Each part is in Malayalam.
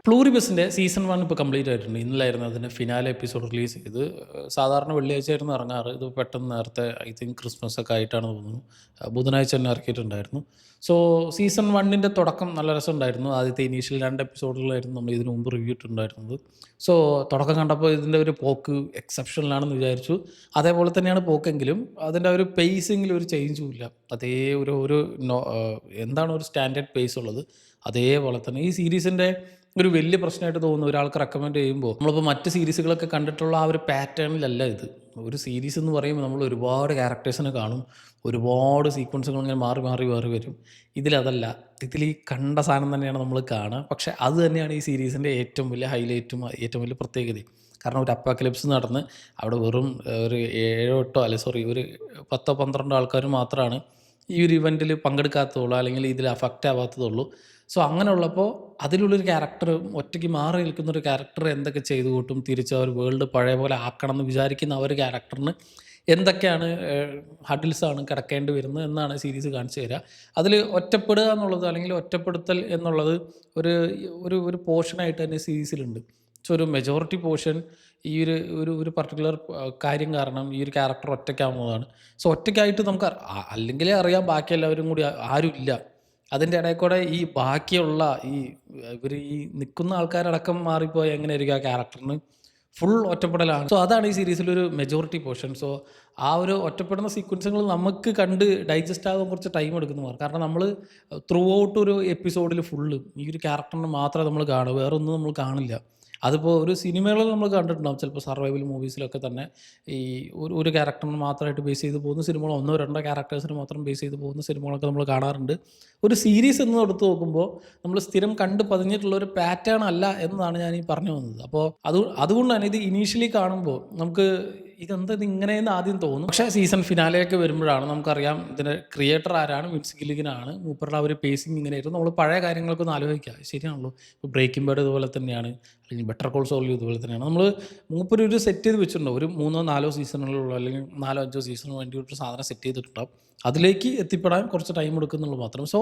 പ്ലൂറിബസിൻ്റെ സീസൺ 1 ഇപ്പോൾ കംപ്ലീറ്റ് ആയിട്ടുണ്ട്. ഇന്നലായിരുന്നു അതിൻ്റെ ഫിനാലെ എപ്പിസോഡ് റിലീസ് ചെയ്ത്. സാധാരണ വെള്ളിയാഴ്ചയായിരുന്നു ഇറങ്ങാറ്. ഇത് പെട്ടെന്ന് നേരത്തെ ഐ തിങ്ക് ക്രിസ്മസ് ഒക്കെ ആയിട്ടാണ് തോന്നുന്നു. ബുധനാഴ്ച തന്നെ ഇറക്കിയിട്ടുണ്ടായിരുന്നു. സോ സീസൺ 1ൻ്റെ തുടക്കം നല്ല രസമുണ്ടായിരുന്നു. ആദ്യത്തെ ഇനീഷ്യൽ 2 എപ്പിസോഡുകളായിരുന്നു നമ്മൾ ഇതിനു മുമ്പ് റിവ്യൂ ഇട്ടിട്ടുണ്ടായിരുന്നത്. സോ തുടക്കം കണ്ടപ്പോൾ ഇതിൻ്റെ ഒരു പോക്ക് എക്സെപ്ഷണലാണെന്ന് വിചാരിച്ചു. അതേപോലെ തന്നെയാണ് പോക്കെങ്കിലും അതിൻ്റെ ഒരു പേസിങ്ങിൽ ഒരു ചേഞ്ചും ഇല്ല. അതേ ഒരു ഒരു നോ എന്താണ് ഒരു സ്റ്റാൻഡേർഡ് പേസ് ഉള്ളത് അതേപോലെ തന്നെ ഈ സീരീസിൻ്റെ ഒരു വലിയ പ്രശ്നമായിട്ട് തോന്നുന്നു ഒരാൾക്ക് റെക്കമെൻഡ് ചെയ്യുമ്പോൾ നമ്മളിപ്പോൾ മറ്റ് സീരീസുകളൊക്കെ കണ്ടിട്ടുള്ള ആ ഒരു പാറ്റേണിലല്ല ഇത്. ഒരു സീരീസ് എന്ന് പറയുമ്പോൾ നമ്മൾ ഒരുപാട് ക്യാരക്ടേഴ്സിനെ കാണും, ഒരുപാട് സീക്വൻസുകൾ ഇങ്ങനെ മാറി മാറി മാറി വരും. ഇതിലതല്ല, ഇതിൽ ഈ കണ്ട സാധനം തന്നെയാണ് നമ്മൾ കാണുക. പക്ഷേ അത് തന്നെയാണ് ഈ സീരീസിൻ്റെ ഏറ്റവും വലിയ ഹൈലൈറ്റും ഏറ്റവും വലിയ പ്രത്യേകതയും. കാരണം ഒരു അപ്പോക്കലിപ്സ് നടന്ന് അവിടെ വെറും ഒരു 10-12 ആൾക്കാർ മാത്രമാണ് ഈ ഒരു ഇവൻറ്റിൽ പങ്കെടുക്കാത്തതുള്ളൂ, അല്ലെങ്കിൽ ഇതിൽ അഫക്റ്റ് ആവാത്തതുള്ളൂ. സോ അങ്ങനെയുള്ളപ്പോൾ അതിലുള്ളൊരു ക്യാരക്ടർ ഒറ്റയ്ക്ക് മാറി നിൽക്കുന്നൊരു ക്യാരക്ടർ എന്തൊക്കെ ചെയ്തു കൂട്ടും, തിരിച്ച് ആ ഒരു വേൾഡ് പഴയ പോലെ ആക്കണം എന്ന് വിചാരിക്കുന്ന ആ ഒരു ക്യാരക്ടറിന് എന്തൊക്കെയാണ് ഹഡിൽസാണ് കിടക്കേണ്ടി വരുന്നത് എന്നാണ് സീരീസ് കാണിച്ചു തരിക. അതിൽ ഒറ്റപ്പെടുക എന്നുള്ളത് അല്ലെങ്കിൽ ഒറ്റപ്പെടുത്തൽ എന്നുള്ളത് ഒരു ഒരു ഒരു പോർഷനായിട്ട് തന്നെ സീരീസിലുണ്ട്. സോ ഒരു മെജോറിറ്റി പോർഷൻ ഈ ഒരു ഒരു ഒരു പർട്ടിക്കുലർ കാര്യം കാരണം ഈ ഒരു ക്യാരക്ടർ ഒറ്റയ്ക്കാവുന്നതാണ്. സോ ഒറ്റയ്ക്കായിട്ട് നമുക്ക് അല്ലെങ്കിലേ അറിയാം ബാക്കി എല്ലാവരും കൂടി ആരുമില്ല. അതിൻ്റെ ഇടയിൽ കൂടെ ഈ ബാക്കിയുള്ള ഇവർ ഈ നിൽക്കുന്ന ആൾക്കാരടക്കം മാറിപ്പോയി എങ്ങനെയായിരിക്കും ആ ക്യാരക്ടറിന് ഫുൾ ഒറ്റപ്പെടലാണ്. സോ അതാണ് ഈ സീരീസിലൊരു മെജോറിറ്റി പോർഷൻ. സോ ആ ഒരു ഒറ്റപ്പെടുന്ന സീക്വൻസുകൾ നമുക്ക് കണ്ട് ഡൈജസ്റ്റ് ആകാൻ കുറച്ച് ടൈം എടുക്കുന്നു മാറും. കാരണം നമ്മൾ ത്രൂ ഔട്ട് ഒരു എപ്പിസോഡിൽ ഫുള്ള് ഈ ഒരു ക്യാരക്ടറിനെ മാത്രമേ നമ്മൾ കാണൂ, വേറെ ഒന്നും നമ്മൾ കാണില്ല. അതിപ്പോൾ ഒരു സിനിമകളിൽ നമ്മൾ കണ്ടിട്ടുണ്ടാകും, ചിലപ്പോൾ സർവൈവൽ മൂവീസിലൊക്കെ തന്നെ ഈ ഒരു ക്യാരക്ടറിന് മാത്രമായിട്ട് ബേസ് ചെയ്ത് പോകുന്ന സിനിമകൾ, 1-2 ക്യാരക്ടേഴ്സിന് മാത്രം ബേസ് ചെയ്ത് പോകുന്ന സിനിമകളൊക്കെ നമ്മൾ കാണാറുണ്ട്. ഒരു സീരീസ് എന്ന് എടുത്ത് നോക്കുമ്പോൾ നമ്മൾ സ്ഥിരം കണ്ട് പതിഞ്ഞിട്ടുള്ള ഒരു പാറ്റേൺ അല്ല എന്നതാണ് ഞാൻ ഈ പറഞ്ഞു വന്നത്. അപ്പോൾ അതുകൊണ്ട് തന്നെ ഇത് ഇനീഷ്യലി കാണുമ്പോൾ നമുക്ക് ഇതെന്താ ഇങ്ങനെയെന്ന് ആദ്യം തോന്നും. പക്ഷേ സീസൺ ഫിനാലെയൊക്കെ വരുമ്പോഴാണ് നമുക്കറിയാം ഇതിൻ്റെ ക്രിയേറ്റർ ആരാണ്, വിൻസ് ഗില്ലിഗനാണ്. മൂപ്പറുടെ ആ ഒരു പേസിങ് ഇങ്ങനെയായിരുന്നു. നമ്മൾ പഴയ കാര്യങ്ങളൊക്കെ ഒന്ന് ആലോചിക്കുക, ശരിയാണല്ലോ. ഇപ്പോൾ ബ്രേക്കിംഗ് ബാഡ് ഇതുപോലെ തന്നെയാണ്, അല്ലെങ്കിൽ ബെറ്റർ കോൾ സോൾ ഇതുപോലെ തന്നെയാണ്. നമ്മൾ മൂപ്പര് സെറ്റ് ചെയ്ത് വെച്ചിട്ടുണ്ടാവും, ഒരു 3-4 സീസണുകളുള്ള അല്ലെങ്കിൽ 4-5 സീസണിന് വേണ്ടി ഒരു സാധനം സെറ്റ് ചെയ്തിട്ടുണ്ടാവും. അതിലേക്ക് എത്തിപ്പെടാൻ കുറച്ച് ടൈം എടുക്കുന്നുള്ളൂ മാത്രം. സോ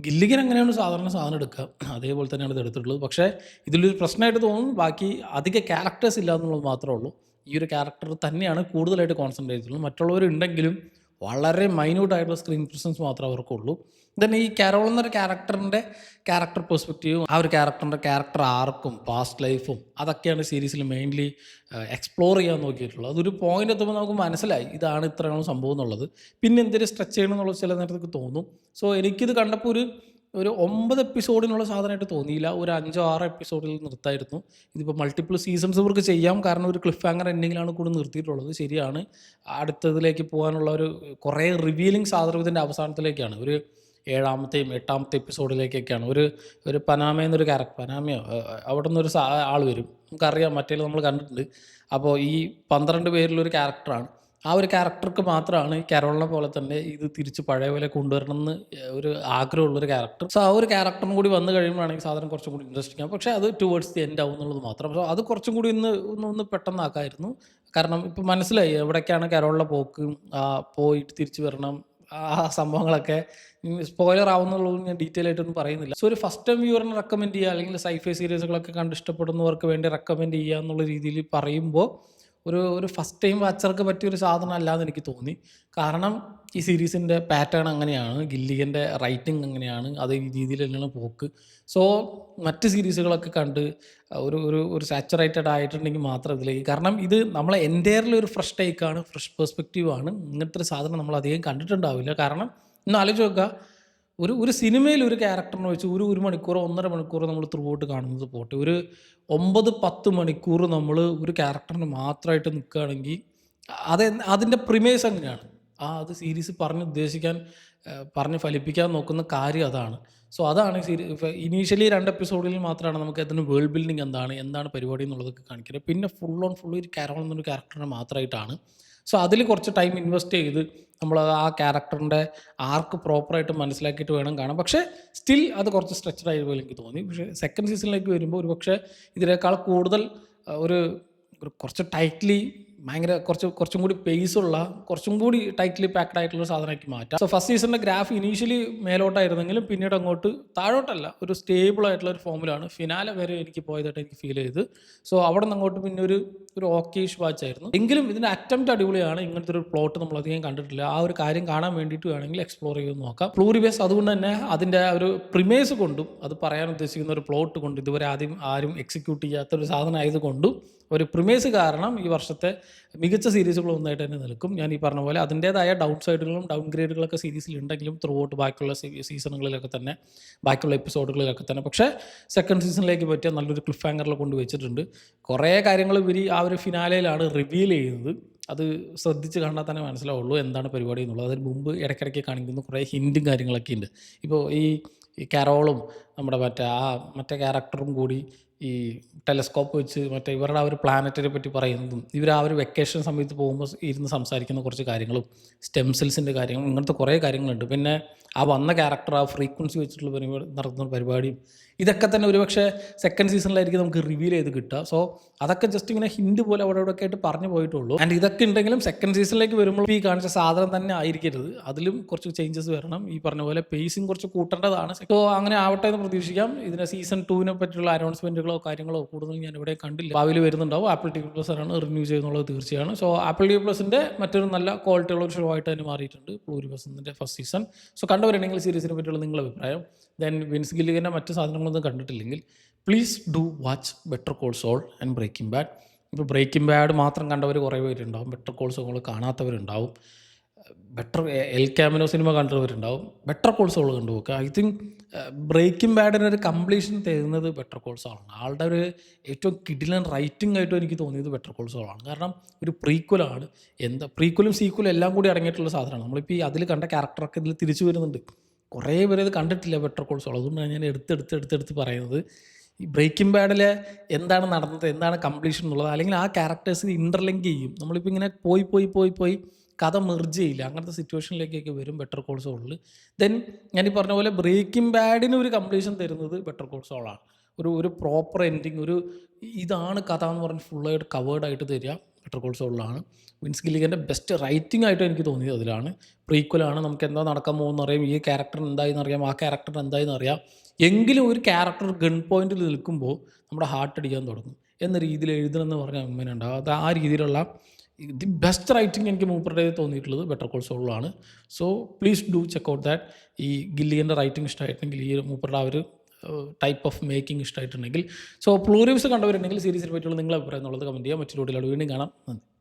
ഗില്ലിഗൻ അങ്ങനെയാണ് സാധനം എടുക്കുക, അതേപോലെ തന്നെയാണ് ഇത് എടുത്തിട്ടുള്ളത്. പക്ഷേ ഇതിലൊരു പ്രശ്നമായിട്ട് തോന്നുന്നു ബാക്കി അധിക ക്യാരക്ടേഴ്സ് ഇല്ല എന്നുള്ളത് മാത്രമേ ഉള്ളൂ. ഈ ഒരു ക്യാരക്ടർ തന്നെയാണ് കൂടുതലായിട്ട് കോൺസെൻട്രേറ്റ് ചെയ്തിട്ടുള്ളത്. മറ്റുള്ളവരുണ്ടെങ്കിലും വളരെ മൈന്യൂട്ടായിട്ടുള്ള സ്ക്രീൻ പ്രസൻസ് മാത്രമേ അവർക്കുള്ളൂ. ദെൻ ഈ കാരോൾ എന്നൊരു ക്യാരക്ടറിൻ്റെ ക്യാരക്ടർ പെർസ്പെക്റ്റീവും ആ ഒരു ക്യാരക്ടറിൻ്റെ ക്യാരക്ടർ ആർക്കും പാസ്റ്റ് ലൈഫും അതൊക്കെയാണ് സീരീസിൽ മെയിൻലി എക്സ്പ്ലോർ ചെയ്യാൻ നോക്കിയിട്ടുള്ളത്. അതൊരു പോയിന്റ് എത്തുമ്പോൾ നമുക്ക് മനസ്സിലായി ഇതാണ് ഇത്രയാണ് സംഭവം എന്നുള്ളത്. പിന്നെ എന്തൊരു സ്ട്രെച്ച് ചെയ്യണം എന്നുള്ളത് ചില നേരത്തേക്ക് തോന്നും. സോ എനിക്കിത് കണ്ടപ്പോൾ ഒരു 9 എപ്പിസോഡിനുള്ള സാധനമായിട്ട് തോന്നിയില്ല, ഒരു 5-6 എപ്പിസോഡിൽ നിർത്തായിരുന്നു. ഇതിപ്പോൾ മൾട്ടിപ്പിൾ സീസൺസ് ഇവർക്ക് ചെയ്യാം, കാരണം ഒരു ക്ലിഫ് ഹാങ്ങർ എൻഡിങ്ങിലാണ് കൂടെ നിർത്തിയിട്ടുള്ളത്. ശരിയാണ്, അടുത്തതിലേക്ക് പോകാനുള്ള ഒരു കുറേ റിവീലിംഗ് സാധനം ഇതിൻ്റെ അവസാനത്തിലേക്കാണ്. ഒരു 7-ാമത്തെയും 8-ാമത്തെ എപ്പിസോഡിലേക്കൊക്കെയാണ്. ഒരു പനാമ എന്നൊരു ക്യാരക്ടർ, പനാമയോ അവിടെ നിന്നൊരു ആൾ വരും, നമുക്കറിയാം, മറ്റേ നമ്മൾ കണ്ടിട്ടുണ്ട്. അപ്പോൾ ഈ 12 പേരിലൊരു ക്യാരക്ടറാണ്. ആ ഒരു ക്യാരക്ടർക്ക് മാത്രമാണ് കരോളിനെ പോലെ തന്നെ ഇത് തിരിച്ച് പഴയ പോലെ കൊണ്ടുവരണം എന്ന് ഒരു ആഗ്രഹമുള്ളൊരു ക്യാരക്ടർ. സോ ആ ഒരു ക്യാരക്ടറും കൂടി വന്നു കഴിയുമ്പോഴാണെങ്കിൽ സാധനം കുറച്ചും കൂടി ഇൻട്രസ്റ്റിംഗ് ആവും. പക്ഷേ അത് ടുവേർഡ്സ് ദി എൻഡ് ആവും എന്നുള്ളത് മാത്രം. സോ അത് കുറച്ചും കൂടി ഒന്ന് പെട്ടെന്നാക്കായിരുന്നു. കാരണം ഇപ്പോൾ മനസ്സിലായി എവിടേക്കാണ് കരോളിലെ പോക്ക്, പോയിട്ട് തിരിച്ച് വരണം, ആ സംഭവങ്ങളൊക്കെ സ്പോയിലർ ആവുന്നുള്ളത് ഞാൻ ഡീറ്റെയിൽ ആയിട്ടൊന്നും പറയുന്നില്ല. സോ ഒരു ഫസ്റ്റ് ടൈം വ്യൂവറിനെ റെക്കമെൻഡ് ചെയ്യുക, അല്ലെങ്കിൽ സൈഫൈ സീരീസുകളൊക്കെ കണ്ട് ഇഷ്ടപ്പെടുന്നവർക്ക് വേണ്ടി റെക്കമെൻഡ് ചെയ്യുക എന്നുള്ള രീതിയിൽ പറയുമ്പോൾ ഒരു ഫസ്റ്റ് ടൈം വാച്ചർക്ക് പറ്റിയൊരു സാധനം അല്ലാന്ന് എനിക്ക് തോന്നി. കാരണം ഈ സീരീസിൻ്റെ പാറ്റേൺ അങ്ങനെയാണ്, ഗില്ലിഗൻ്റെ റൈറ്റിംഗ് അങ്ങനെയാണ്, അതേ രീതിയിൽ തന്നെയാണ് പോക്ക്. സോ മറ്റ് സീരീസുകളൊക്കെ കണ്ട് ഒരു സാച്ചുറേറ്റഡ് ആയിട്ടുണ്ടെങ്കിൽ മാത്രം ഇതിലേക്ക്, കാരണം ഇത് നമ്മളെ എൻ്റയർലി ഒരു ഫ്രഷ് ടേക്കാണ്, ഫ്രഷ് പെർസ്പെക്റ്റീവാണ്. ഇങ്ങനത്തെ ഒരു സാധനം നമ്മൾ അധികം കണ്ടിട്ടുണ്ടാവില്ല. കാരണം ഇന്ന് ആലോചിച്ച് നോക്കുക, ഒരു സിനിമയിൽ ഒരു ക്യാരക്ടറിനെ വെച്ച് ഒരു മണിക്കൂറോ 1.5 മണിക്കൂറോ നമ്മൾ ത്രൂ ഔട്ട് കാണുന്നത് പോട്ടെ, ഒരു 9-10 മണിക്കൂർ നമ്മൾ ഒരു ക്യാരക്ടറിന് മാത്രമായിട്ട് നിൽക്കുകയാണെങ്കിൽ അതിൻ്റെ പ്രിമേസ് അങ്ങനെയാണ്. അത് സീരീസ് പറഞ്ഞ് ഫലിപ്പിക്കാൻ നോക്കുന്ന കാര്യം അതാണ്. സോ അതാണ് ഇനീഷ്യലി 2 എപ്പിസോഡിൽ മാത്രമാണ് നമുക്ക് അതിന് വേൾഡ് ബിൽഡിങ് എന്താണ് പരിപാടി എന്നുള്ളതൊക്കെ കാണിക്കുന്നത്. പിന്നെ ഫുൾ ഒരു കാരോൾ എന്നൊരു ക്യാരക്ടറിനെ മാത്രമായിട്ടാണ്. സോ അതിൽ കുറച്ച് ടൈം ഇൻവെസ്റ്റ് ചെയ്ത് നമ്മൾ ആ ക്യാരക്ടറിൻ്റെ ആർക്ക് പ്രോപ്പറായിട്ട് മനസ്സിലാക്കിയിട്ട് വേണം കാണാൻ. പക്ഷേ സ്റ്റിൽ അത് കുറച്ച് സ്ട്രെച്ചഡ് ആയി പോലെ എനിക്ക് തോന്നി. പക്ഷേ സെക്കൻഡ് സീസണിലേക്ക് വരുമ്പോൾ ഒരു പക്ഷേ ഇതിനേക്കാൾ കൂടുതൽ ഒരു കുറച്ച് ടൈറ്റ്ലി ഭയങ്കര കുറച്ചും കൂടി പേസുള്ള കുറച്ചും കൂടി ടൈറ്റ്ലി പാക്ഡ് ആയിട്ടുള്ള സാധനമാക്കി മാറ്റാം. സോ ഫസ്റ്റ് സീസണിൻ്റെ ഗ്രാഫ് ഇനീഷ്യലി മേലോട്ടായിരുന്നെങ്കിലും പിന്നീട് അങ്ങോട്ട് താഴോട്ടല്ല, ഒരു സ്റ്റേബിൾ ആയിട്ടുള്ള ഒരു ഫോമിലാണ് ഫിനാലെ വരെ എനിക്ക് പോയതായിട്ട് എനിക്ക് ഫീൽ ചെയ്ത്. സോ അവിടെ നിന്ന് അങ്ങോട്ട് പിന്നെ ഒരു ഓക്കേഷ് വാച്ച് ആയിരുന്നു. എങ്കിലും ഇതിൻ്റെ അറ്റംപ്റ്റ് അടിപൊളിയാണ്. ഇങ്ങനത്തെ ഒരു പ്ലോട്ട് നമ്മൾ അധികം കണ്ടിട്ടില്ല. ആ ഒരു കാര്യം കാണാൻ വേണ്ടിയിട്ട് വേണമെങ്കിൽ എക്സ്പ്ലോർ ചെയ്ത് നോക്കാം. പ്ലൂറിവേഴ്സ് അതുകൊണ്ട് തന്നെ അതിൻ്റെ ഒരു പ്രിമേസ് കൊണ്ടും അത് പറയാൻ ഉദ്ദേശിക്കുന്ന ഒരു പ്ലോട്ട് കൊണ്ട് ഇതുവരെ ആരും എക്സിക്യൂട്ട് ചെയ്യാത്ത ഒരു സാധനം ആയതുകൊണ്ടും ഒരു പ്രിമേസ് കാരണം ഈ വർഷത്തെ മികച്ച സീരീസുകളൊന്നായിട്ട് തന്നെ നിൽക്കും. ഞാൻ ഈ പറഞ്ഞ പോലെ അതിൻ്റേതായ ഡൗൺ സൈഡുകളും ഡൗൺ ഗ്രേഡുകളൊക്കെ സീരീസിൽ ഉണ്ടെങ്കിലും ത്രൂ ഔട്ട് ബാക്കിയുള്ള സീസണുകളിലൊക്കെ തന്നെ, ബാക്കിയുള്ള എപ്പിസോഡുകളിലൊക്കെ തന്നെ. പക്ഷേ സെക്കൻഡ് സീസണിലേക്ക് പറ്റിയ നല്ലൊരു ക്ലിഫ് ഹാങ്ങറിൽ കൊണ്ട് വെച്ചിട്ടുണ്ട്. കുറേ കാര്യങ്ങൾ ഇവർ ആ ഒരു ഫിനാലയിലാണ് റിവീൽ ചെയ്യുന്നത്. അത് ശ്രദ്ധിച്ച് കണ്ടാൽ തന്നെ മനസ്സിലാവുള്ളൂ എന്താണ് പരിപാടി എന്നുള്ളത്. അതിന് മുമ്പ് ഇടയ്ക്കിടയ്ക്ക് കാണിക്കുന്ന കുറേ ഹിൻറ്റും കാര്യങ്ങളൊക്കെ ഉണ്ട്. ഇപ്പോൾ ഈ കാരോളും നമ്മുടെ മറ്റേ ക്യാരക്ടറും കൂടി ഈ ടെലസ്കോപ്പ് വെച്ച് ഇവരുടെ ആ ഒരു പ്ലാനറ്റിനെ പറ്റി പറയുന്നതും ഇവർ ആ ഒരു വെക്കേഷൻ സമയത്ത് പോകുമ്പോൾ ഇരുന്ന് സംസാരിക്കുന്ന കുറച്ച് കാര്യങ്ങളും സ്റ്റെം സെൽസിൻ്റെ കാര്യങ്ങളും ഇങ്ങനത്തെ കുറേ കാര്യങ്ങളുണ്ട്. പിന്നെ ആ വന്ന ക്യാരക്ടർ ആ ഫ്രീക്വൻസി വെച്ചിട്ടുള്ള നടത്തുന്ന പരിപാടിയും ഇതൊക്കെ തന്നെ ഒരുപക്ഷെ സെക്കൻഡ് സീസണിലായിരിക്കും നമുക്ക് റിവീൽ ചെയ്ത് കിട്ടുക. സോ അതൊക്കെ ജസ്റ്റ് ഇങ്ങനെ ഹിൻഡ് പോലെ അവിടെ ഒക്കെ ആയിട്ട് പറഞ്ഞു പോയിട്ടുള്ളൂ. ആൻഡ് ഇതൊക്കെ ഉണ്ടെങ്കിലും സെക്കൻഡ് സീസണിലേക്ക് വരുമ്പോൾ ഈ കാണിച്ച സാധനം തന്നെ ആയിരിക്കരുത്, അതിലും കുറച്ച് ചേഞ്ചസ് വരണം. ഈ പറഞ്ഞ പോലെ പേസിങ് കുറച്ച് കൂട്ടേണ്ടതാണ്. സോ അങ്ങനെ ആവട്ടെ എന്ന് പ്രതീക്ഷിക്കാം. ഇതിൻ്റെ സീസൺ 2 പറ്റിയുള്ള അനൗൺസ്മെൻറ്റുകളോ കാര്യങ്ങളോ കൂടുതൽ ഞാൻ ഇവിടെ കണ്ടില്ല. ഭാവിയിൽ വരുന്നുണ്ടാവും. ആപ്പിൾ TV+ ആണ് റിന്യൂ ചെയ്യുന്നുള്ളത് തീർച്ചയാണ്. സോ ആപ്പിൾ TV+ൻ്റെ മറ്റൊരു നല്ല ക്വാളിറ്റിയുള്ള ഒരു ഷോ ആയിട്ട് തന്നെ മാറിയിട്ടുണ്ട് പ്ലൂറിവേഴ്സിൻ്റെ ഫസ്റ്റ് സീസൺ. സോ കണ്ടുവരണമെങ്കിൽ സീരീസിനെ പറ്റിയുള്ള നിങ്ങളുടെ അഭിപ്രായം. ദെൻ വിൻസ് ഗില്ലിഗൻ്റെ മറ്റ് സാധനങ്ങളൊന്നും കണ്ടിട്ടില്ലെങ്കിൽ please do watch Better Call Saul and Breaking Bad. ഇപ്പോൾ ബ്രേക്കിംഗ് ബാഡ് മാത്രം കണ്ടവർ കുറേ പേരുണ്ടാവും, ബെറ്റർ കോൾ സോൾ കാണാത്തവരുണ്ടാവും, എൽ ക്യാമിനോ സിനിമ കണ്ടവരുണ്ടാവും. ബെറ്റർ കോൾ സോൾ കണ്ടു നോക്കുക. ഐ തിങ്ക് ബ്രേക്കിംഗ് ബാഡിനൊരു കംപ്ലീഷൻ തരുന്നത് ബെറ്റർ കോൾ സോളാണ്. ആളുടെ ഒരു ഏറ്റവും കിടിലൻ റൈറ്റിംഗ് ആയിട്ടും എനിക്ക് തോന്നിയത് ബെറ്റർ കോൾ സോളാണ്. കാരണം ഒരു പ്രീക്വലാണ്, പ്രീക്വലും സീക്വലും എല്ലാം കൂടി അടങ്ങിയിട്ടുള്ള സാധനമാണ്. നമ്മളിപ്പോൾ ഈ അതിൽ കണ്ട ക്യാരക്ടറൊക്കെ ഇതിൽ തിരിച്ചു വരുന്നുണ്ട്. കുറേ പേര് ഇത് കണ്ടിട്ടില്ല ബെറ്റർ കോൾ സോൾ. അതുകൊണ്ടാണ് ഞാൻ എടുത്ത് പറയുന്നത്. ഈ ബ്രേക്കിംഗ് ബാഡിൽ എന്താണ് നടന്നത്, എന്താണ് കംപ്ലീഷൻ എന്നുള്ളത്, അല്ലെങ്കിൽ ആ ക്യാരക്ടേഴ്സിന് ഇൻ്റർലിങ്ക് ചെയ്യും. നമ്മളിപ്പോൾ ഇങ്ങനെ പോയി കഥ മെർജ് ചെയ്യില്ല, അങ്ങനത്തെ സിറ്റുവേഷനിലേക്കൊക്കെ വരും ബെറ്റർ കോൾ സോളിൽ. ദെൻ ഞാൻ ഈ പറഞ്ഞ പോലെ ബ്രേക്കിംഗ് ബാഡിന് ഒരു കംപ്ലീഷൻ തരുന്നത് ബെറ്റർ കോൾ സോളാണ്. ഒരു പ്രോപ്പർ എൻഡിങ്, ഇതാണ് കഥ എന്ന് പറഞ്ഞ് ഫുള്ളായിട്ട് കവേർഡായിട്ട് തരിക ബെറ്റർ കോൾ സോളിലാണ്. വിൻസ് ഗില്ലിഗൻ്റെ ബെസ്റ്റ് റൈറ്റിംഗ് ആയിട്ട് എനിക്ക് തോന്നിയത് അതിലാണ്. പ്രീക്വലാണ്, നമുക്ക് എന്താ നടക്കാൻ പോകുന്ന അറിയാം, ഈ ക്യാരക്ടറിന് എന്തായെന്ന് അറിയാം, ആ ക്യാരക്ടറിന് എന്തായെന്ന് അറിയാം. എങ്കിലും ഒരു ക്യാരക്ടർ ഗൺ പോയിന്റിൽ നിൽക്കുമ്പോൾ നമ്മുടെ ഹാർട്ട് അടിക്കാൻ തുടങ്ങും എന്ന രീതിയിൽ എഴുതണമെന്ന് പറഞ്ഞാൽ അങ്ങനെ ഉണ്ടാകും. അത് ആ രീതിയിലുള്ള ദി ബെസ്റ്റ് റൈറ്റിംഗ് എനിക്ക് മൂപ്പറുടെ തോന്നിയിട്ടുള്ളത് ബെറ്റർ കോൾ സോളിലാണ്. So please do check out that. ഈ ഗില്ലിഗൻ്റെ റൈറ്റിംഗ് ഇഷ്ടമായിട്ടുണ്ടെങ്കിൽ, ഈ മൂപ്പറുടെ ആ ഒരു ടൈപ്പ് ഓഫ് മേക്കിംഗ് ഇഷ്ടമായിട്ടുണ്ടെങ്കിൽ, സോ പ്ലൂറിവ്സ് കണ്ടവരുണ്ടെങ്കിൽ സീരീസിനെ പറ്റിയുള്ള നിങ്ങളുടെ അഭിപ്രായം എന്നുള്ളത് കമൻറ്റ് ചെയ്യാം. മറ്റൊരു വീഡിയോയിലൂടെ വീണ്ടും കാണാം. നന്ദി.